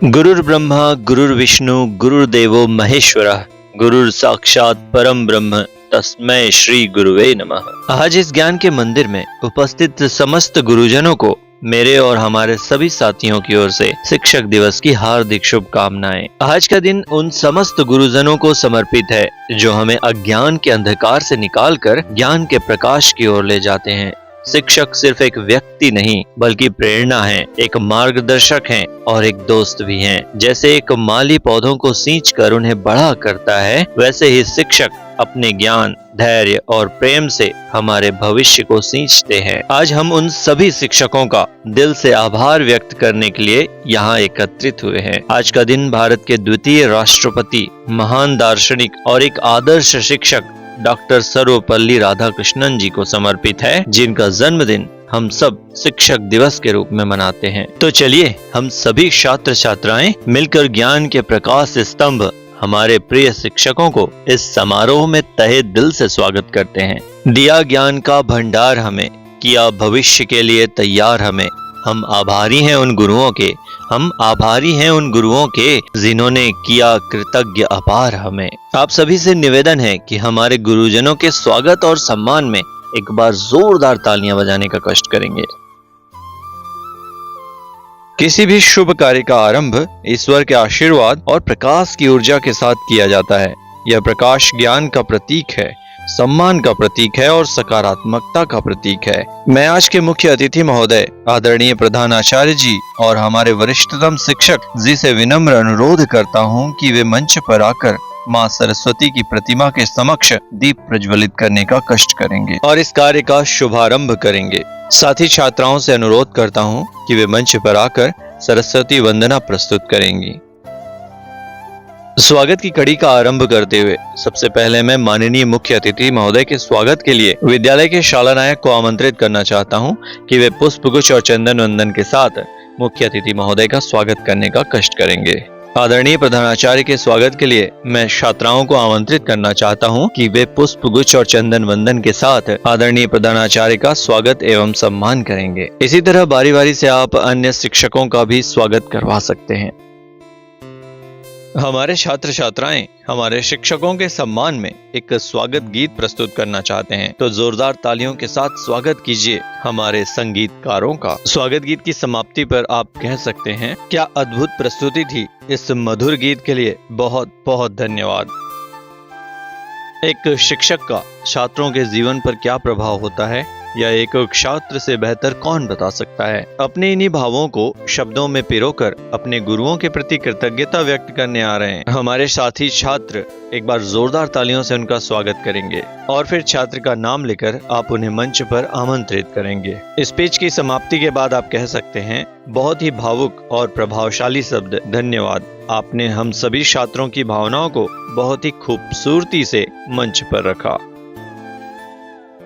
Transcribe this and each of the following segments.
गुरुर्ब्रह्मा गुरुर्विष्णु गुरुर्देवो महेश्वरः गुरुर साक्षात परम ब्रह्म तस्मै श्री गुरुवे नमः। आज इस ज्ञान के मंदिर में उपस्थित समस्त गुरुजनों को मेरे और हमारे सभी साथियों की ओर से शिक्षक दिवस की हार्दिक शुभकामनाएं। आज का दिन उन समस्त गुरुजनों को समर्पित है जो हमें अज्ञान के अंधकार से निकालकर ज्ञान के प्रकाश की ओर ले जाते हैं। शिक्षक सिर्फ एक व्यक्ति नहीं बल्कि प्रेरणा है, एक मार्गदर्शक हैं और एक दोस्त भी हैं। जैसे एक माली पौधों को सींचकर उन्हें बड़ा करता है, वैसे ही शिक्षक अपने ज्ञान, धैर्य और प्रेम से हमारे भविष्य को सींचते हैं। आज हम उन सभी शिक्षकों का दिल से आभार व्यक्त करने के लिए यहाँ एकत्रित हुए हैं। आज का दिन भारत के द्वितीय राष्ट्रपति, महान दार्शनिक और एक आदर्श शिक्षक डॉक्टर सर्वपल्ली राधाकृष्णन जी को समर्पित है, जिनका जन्मदिन हम सब शिक्षक दिवस के रूप में मनाते हैं। तो चलिए हम सभी छात्र छात्राएं मिलकर ज्ञान के प्रकाश स्तंभ हमारे प्रिय शिक्षकों को इस समारोह में तहे दिल से स्वागत करते हैं। दिया ज्ञान का भंडार हमें, किया भविष्य के लिए तैयार हमें। हम आभारी हैं उन गुरुओं के, हम आभारी हैं उन गुरुओं के जिन्होंने किया कृतज्ञ अपार हमें। आप सभी से निवेदन है कि हमारे गुरुजनों के स्वागत और सम्मान में एक बार जोरदार तालियां बजाने का कष्ट करेंगे। किसी भी शुभ कार्य का आरंभ ईश्वर के आशीर्वाद और प्रकाश की ऊर्जा के साथ किया जाता है। यह प्रकाश ज्ञान का प्रतीक है, सम्मान का प्रतीक है और सकारात्मकता का प्रतीक है। मैं आज के मुख्य अतिथि महोदय आदरणीय प्रधानाचार्य जी और हमारे वरिष्ठतम शिक्षक जी से विनम्र अनुरोध करता हूं कि वे मंच पर आकर मां सरस्वती की प्रतिमा के समक्ष दीप प्रज्वलित करने का कष्ट करेंगे और इस कार्य का शुभारंभ करेंगे। साथ ही छात्राओं से अनुरोध करता हूं कि वे मंच पर आकर सरस्वती वंदना प्रस्तुत करेंगी। स्वागत की कड़ी का आरंभ करते हुए सबसे पहले मैं माननीय मुख्य अतिथि महोदय के स्वागत के लिए विद्यालय के शाला नायक को आमंत्रित करना चाहता हूं कि वे पुष्पगुच्छ और चंदन वंदन के साथ मुख्य अतिथि महोदय का स्वागत करने का कष्ट करेंगे। आदरणीय प्रधानाचार्य के स्वागत के लिए मैं छात्राओं को आमंत्रित करना चाहता हूं कि वे पुष्पगुच्छ और चंदन वंदन के साथ आदरणीय प्रधानाचार्य का स्वागत एवं सम्मान करेंगे। इसी तरह बारी बारी से आप अन्य शिक्षकों का भी स्वागत करवा सकते हैं। हमारे छात्र छात्राएं हमारे शिक्षकों के सम्मान में एक स्वागत गीत प्रस्तुत करना चाहते हैं, तो जोरदार तालियों के साथ स्वागत कीजिए हमारे संगीतकारों का। स्वागत गीत की समाप्ति पर आप कह सकते हैं, क्या अद्भुत प्रस्तुति थी। इस मधुर गीत के लिए बहुत बहुत धन्यवाद। एक शिक्षक का छात्रों के जीवन पर क्या प्रभाव होता है, यह एक छात्र से बेहतर कौन बता सकता है। अपने इन्हीं भावों को शब्दों में पिरोकर अपने गुरुओं के प्रति कृतज्ञता व्यक्त करने आ रहे हैं हमारे साथी छात्र। एक बार जोरदार तालियों से उनका स्वागत करेंगे और फिर छात्र का नाम लेकर आप उन्हें मंच पर आमंत्रित करेंगे। स्पीच की समाप्ति के बाद आप कह सकते हैं, बहुत ही भावुक और प्रभावशाली शब्द धन्यवाद। आपने हम सभी छात्रों की भावनाओं को बहुत ही खूबसूरती से मंच पर रखा।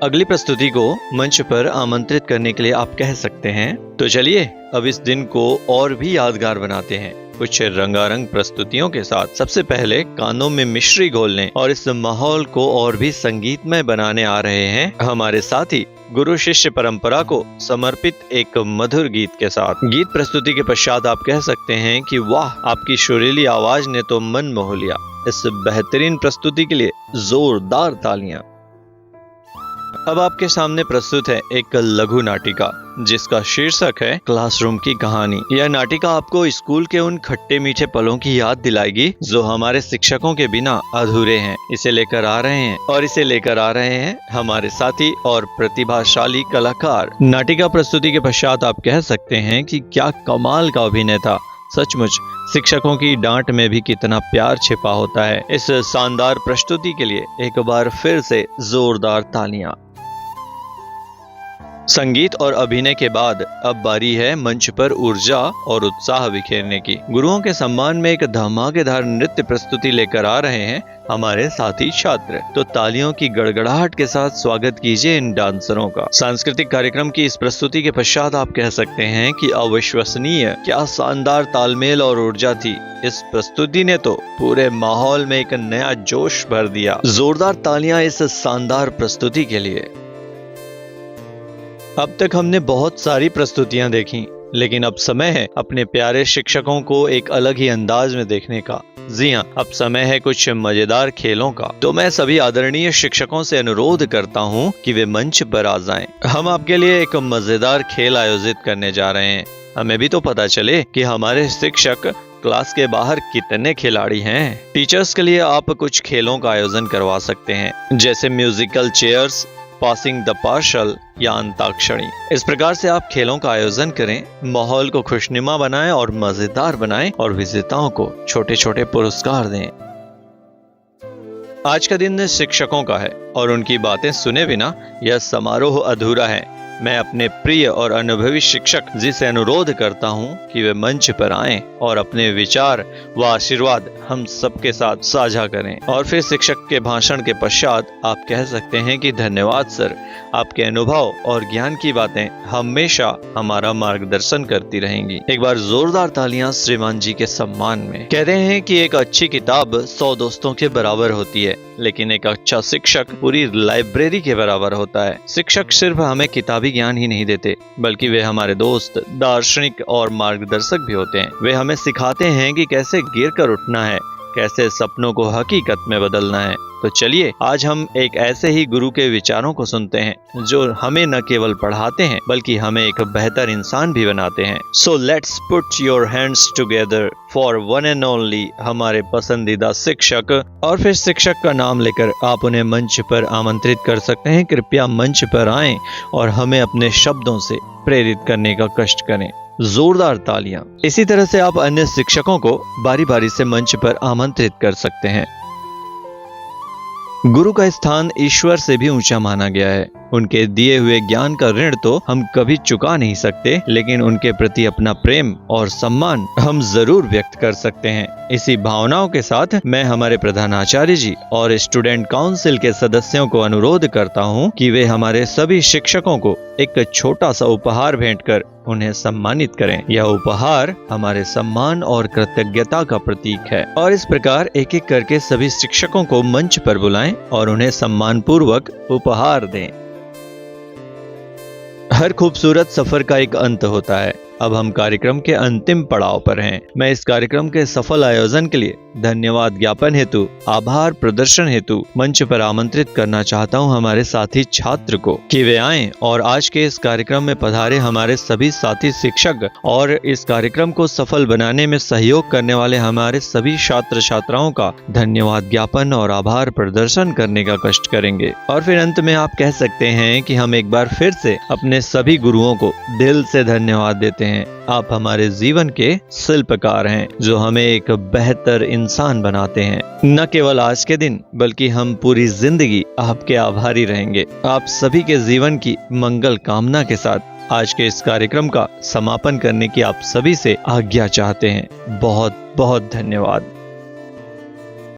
अगली प्रस्तुति को मंच पर आमंत्रित करने के लिए आप कह सकते हैं, तो चलिए अब इस दिन को और भी यादगार बनाते हैं कुछ रंगारंग प्रस्तुतियों के साथ। सबसे पहले कानों में मिश्री घोलने और इस माहौल को और भी संगीतमय बनाने आ रहे हैं हमारे साथी गुरु शिष्य परंपरा को समर्पित एक मधुर गीत के साथ। गीत प्रस्तुति के पश्चात आप कह सकते हैं कि वाह, आपकी सुरीली आवाज ने तो मन मोह लिया। इस बेहतरीन प्रस्तुति के लिए जोरदार तालियां। अब आपके सामने प्रस्तुत है एक लघु नाटिका जिसका शीर्षक है क्लासरूम की कहानी। यह नाटिका आपको स्कूल के उन खट्टे मीठे पलों की याद दिलाएगी जो हमारे शिक्षकों के बिना अधूरे हैं। इसे लेकर आ रहे हैं हमारे साथी और प्रतिभाशाली कलाकार। नाटिका प्रस्तुति के पश्चात आप कह सकते हैं कि क्या कमाल का अभिनय था। सचमुच शिक्षकों की डांट में भी कितना प्यार छिपा होता है। इस शानदार प्रस्तुति के लिए एक बार फिर से जोरदार तालियां। संगीत और अभिनय के बाद अब बारी है मंच पर ऊर्जा और उत्साह बिखेरने की। गुरुओं के सम्मान में एक धमाकेदार नृत्य प्रस्तुति लेकर आ रहे हैं हमारे साथी छात्र। तो तालियों की गड़गड़ाहट के साथ स्वागत कीजिए इन डांसरों का। सांस्कृतिक कार्यक्रम की इस प्रस्तुति के पश्चात आप कह सकते हैं कि अविश्वसनीय, क्या शानदार तालमेल और ऊर्जा थी। इस प्रस्तुति ने तो पूरे माहौल में एक नया जोश भर दिया। जोरदार तालियां इस शानदार प्रस्तुति के लिए। अब तक हमने बहुत सारी प्रस्तुतियां देखी, लेकिन अब समय है अपने प्यारे शिक्षकों को एक अलग ही अंदाज में देखने का। जी हाँ, अब समय है कुछ मजेदार खेलों का। तो मैं सभी आदरणीय शिक्षकों से अनुरोध करता हूँ कि वे मंच पर आ जाएं। हम आपके लिए एक मजेदार खेल आयोजित करने जा रहे हैं। हमें भी तो पता चले कि हमारे शिक्षक क्लास के बाहर कितने खिलाड़ी हैं। टीचर्स के लिए आप कुछ खेलों का आयोजन करवा सकते हैं, जैसे musical chairs, passing the partial या अंताक्षरी। इस प्रकार से आप खेलों का आयोजन करें, माहौल को खुशनुमा बनाएं और मजेदार बनाएं और विजेताओं को छोटे छोटे पुरस्कार दें। आज का दिन शिक्षकों का है और उनकी बातें सुने बिना यह समारोह अधूरा है। मैं अपने प्रिय और अनुभवी शिक्षक जी से अनुरोध करता हूँ कि वे मंच पर आएं और अपने विचार व आशीर्वाद हम सबके साथ साझा करें। और फिर शिक्षक के भाषण के पश्चात आप कह सकते हैं कि धन्यवाद सर, आपके अनुभव और ज्ञान की बातें हमेशा हमारा मार्गदर्शन करती रहेंगी। एक बार जोरदार तालियां श्रीमान जी के सम्मान में। कहते हैं कि एक अच्छी किताब 100 दोस्तों के बराबर होती है, लेकिन एक अच्छा शिक्षक पूरी लाइब्रेरी के बराबर होता है। शिक्षक सिर्फ हमें किताबी ज्ञान ही नहीं देते, बल्कि वे हमारे दोस्त, दार्शनिक और मार्गदर्शक भी होते हैं। वे हमें सिखाते हैं कि कैसे गिर कर उठना है, कैसे सपनों को हकीकत में बदलना है। तो चलिए आज हम एक ऐसे ही गुरु के विचारों को सुनते हैं जो हमें न केवल पढ़ाते हैं बल्कि हमें एक बेहतर इंसान भी बनाते हैं। So let's put your hands together for one and only, हमारे पसंदीदा शिक्षक। और फिर शिक्षक का नाम लेकर आप उन्हें मंच पर आमंत्रित कर सकते हैं। कृपया मंच पर आएं और हमें अपने शब्दों से प्रेरित करने का कष्ट करें। जोरदार तालियां। इसी तरह से आप अन्य शिक्षकों को बारी बारी से मंच पर आमंत्रित कर सकते हैं। गुरु का स्थान ईश्वर से भी ऊंचा माना गया है। उनके दिए हुए ज्ञान का ऋण तो हम कभी चुका नहीं सकते, लेकिन उनके प्रति अपना प्रेम और सम्मान हम जरूर व्यक्त कर सकते हैं। इसी भावनाओं के साथ मैं हमारे प्रधानाचार्य जी और स्टूडेंट काउंसिल के सदस्यों को अनुरोध करता हूं कि वे हमारे सभी शिक्षकों को एक छोटा सा उपहार भेंट कर उन्हें सम्मानित करें। यह उपहार हमारे सम्मान और कृतज्ञता का प्रतीक है। और इस प्रकार एक एक करके सभी शिक्षकों को मंच पर बुलाएं और उन्हें सम्मान पूर्वक उपहार दें। हर खूबसूरत सफर का एक अंत होता है। अब हम कार्यक्रम के अंतिम पड़ाव पर हैं। मैं इस कार्यक्रम के सफल आयोजन के लिए धन्यवाद ज्ञापन हेतु, आभार प्रदर्शन हेतु मंच पर आमंत्रित करना चाहता हूं हमारे साथी छात्र को कि वे आएं और आज के इस कार्यक्रम में पधारे हमारे सभी साथी शिक्षक और इस कार्यक्रम को सफल बनाने में सहयोग करने वाले हमारे सभी छात्र छात्राओं का धन्यवाद ज्ञापन और आभार प्रदर्शन करने का कष्ट करेंगे। और फिर अंत में आप कह सकते हैं कि हम एक बार फिर से अपने सभी गुरुओं को दिल से धन्यवाद देते हैं। आप हमारे जीवन के शिल्पकार हैं जो हमें एक बेहतर इंसान बनाते हैं। न केवल आज के दिन बल्कि हम पूरी जिंदगी आपके आभारी रहेंगे। आप सभी के जीवन की मंगल कामना के साथ आज के इस कार्यक्रम का समापन करने की आप सभी से आज्ञा चाहते हैं। बहुत बहुत धन्यवाद।